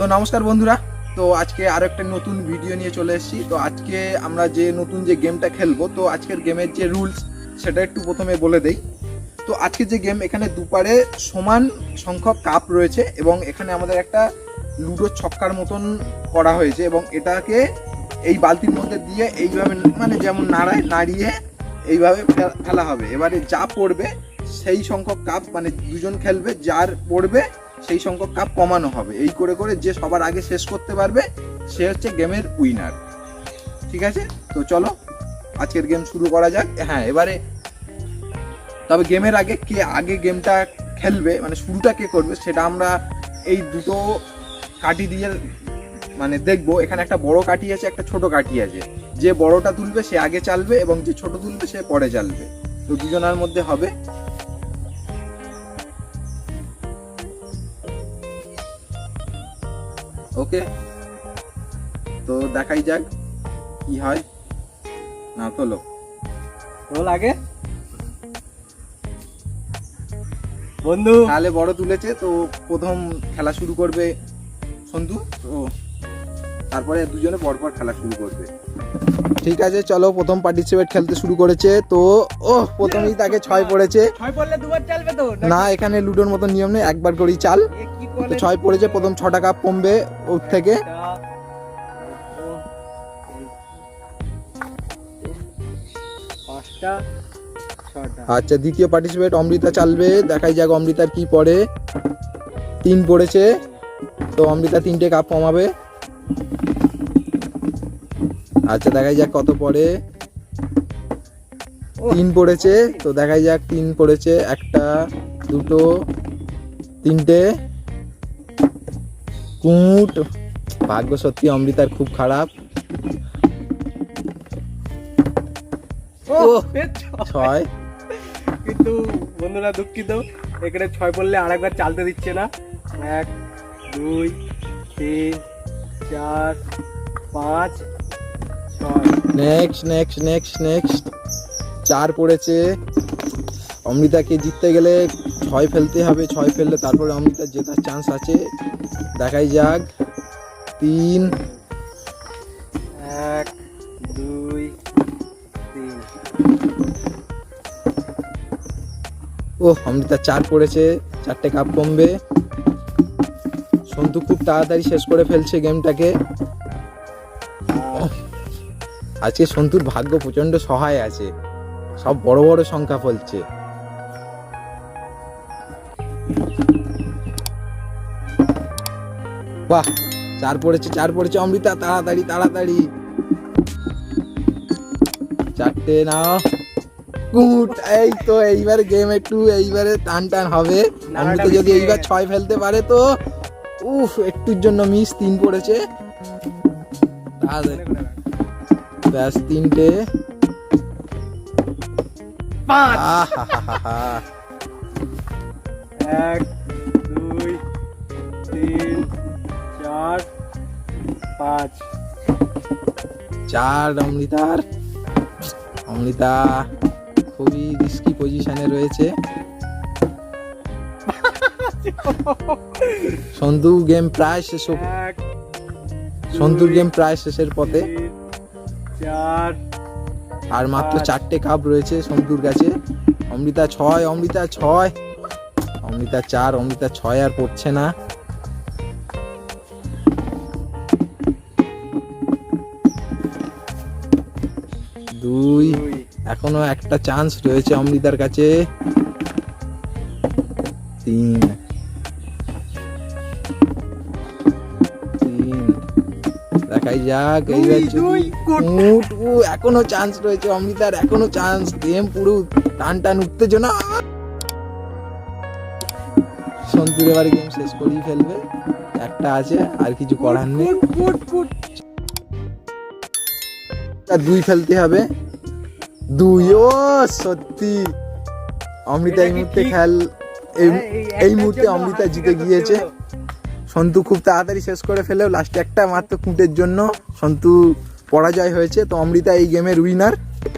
তো নমস্কার বন্ধুরা, তো আজকে আরো একটা নতুন ভিডিও নিয়ে চলে এসেছি। তো আজকে আমরা যে নতুন যে গেমটা খেলবো, তো আজকের গেমের যে রুলস সেটা একটু প্রথমে বলে দেই। তো আজকে যে গেম, এখানে দুপারে সমান সংখ্যক কাপ রয়েছে এবং এখানে আমাদের একটা লুডো ছক্কার মতন করা হয়েছে এবং এটাকে এই বালতির মধ্যে দিয়ে এইভাবে মানে যেমন নাড়িয়ে এইভাবে ফেলা হবে। এবারে যা পড়বে সেই সংখ্যক কাপ, মানে দুজন খেলবে, যার পড়বে সেই সংখ্যক কাপ কমানো হবে। এই করে করে যে সবার আগে শেষ করতে পারবে সে হচ্ছে গেমের উইনার। ঠিক আছে, তো চলো আজকের গেম শুরু করা যাক। হ্যাঁ, এবারে তবে গেমের আগে কে আগে গেমটা খেলবে, মানে শুরুটা কে করবে, সেটা আমরা এই দুটো কাঠি দিয়ে মানে দেখবো। এখানে একটা বড় কাঠি আছে, একটা ছোট কাঠি আছে। যে বড়টা তুলবে সে আগে চালবে এবং যে ছোট তুলবে সে পরে চালবে। তো দুজনের মধ্যে হবে। ওকে, তো দেখাই যাক কি হয়। না তোলো আগে বন্ধু, তাহলে বড় তুলেছে, তো প্রথম খেলা শুরু করবে সন্তু। তো তারপরে দুজনে পরপর খেলা শুরু করবে। ঠিক আছে, চলো প্রথম পার্টিসিপেট খেলতে শুরু করেছে। তো প্রথমেই তাকে 6 পড়েছে। 6 পড়লে দুবার চালবে তো না, এখানে লুডোর মতো নিয়ম নেই, একবার করেই চাল। তো 6 পড়েছে, প্রথম 6টা কাপ কমবে ওর থেকে। আচ্ছা, দ্বিতীয় পার্টিসিপেট অমৃতা চালবে। দেখাই যাক অমৃতার কি পড়ে। 3 পড়েছে, তো অমৃতা 3টে কাপ কমাবে। আচ্ছা, দেখাই যাক কত পড়ে। 3 পড়েছে, তো দেখাই যাক 3 পড়েছে। 1টা 2টো 3টে কুট। ভাগ্য সত্যি অমৃতার খুব খারাপ। 6। কিন্তু বন্ধুরা দুঃখিত, এখানে 6 পড়লে আরেকবার চালতে দিচ্ছে না। 1 2 3 4 5 6। নেক্সট 4 পড়েছে। অমৃতাকে জিততে গেলে 6 ফেলতে হবে। 6 ফেললে তারপরে অমৃতার জেতার চান্স আছে। দেখাই যাক। 3 1 2 3। অমৃতা 4 পড়েছে, 4টে কাপ কমবে। সন্তু খুব তাড়াতাড়ি শেষ করে ফেলছে গেমটাকে। আজকে সন্তুর ভাগ্য প্রচন্ড সহায় আছে, সব বড় বড় সংখ্যা ফলছে। বাহ, 4 পড়েছে অমৃতা। তাড়াতাড়ি 4টে নাও। গুড, এই তো এইবারে গেম এইবারে টান হবে। অমৃতা যদি এইবার 6 ফেলতে পারে তো একটুর জন্য মিস। 3 পড়েছে, ব্যাস 3টে। 5 1 2 3 4 5। 4 অমৃতা খুবই রিস্কি পজিশনে রয়েছে। সন্তু গেম প্রায় শেষ। সন্তুর গেম প্রায় শেষের পথে। 4 আর মাত্র 4টে কাপ রয়েছে সন্তুর কাছে। অমৃতা 6 অমৃতা 6 আর পড়ছে না। দুই, এখনো একটা চান্স রয়েছে অমৃতার কাছে। 3 দেখাই যাক। এখনো চান্স রয়েছে অমৃতার, এখনো চান্স। গেম পুরো টান উত্তেজনা। সন্তুর এবার গেম শেষ করেই ফেলবে। একটা আছে, আর কিছু করার নেই। 2 ফেলতে হবে। 2, সত্যি অমৃতা এই মুহূর্তে অমৃতা জিতে গিয়েছে। সন্তু খুব তাড়াতাড়ি শেষ করে ফেলেও লাস্টে একটা মাত্র কুটের জন্য সন্তু পরাজয় হয়েছে। তো অমৃতা এই গেমের উইনার।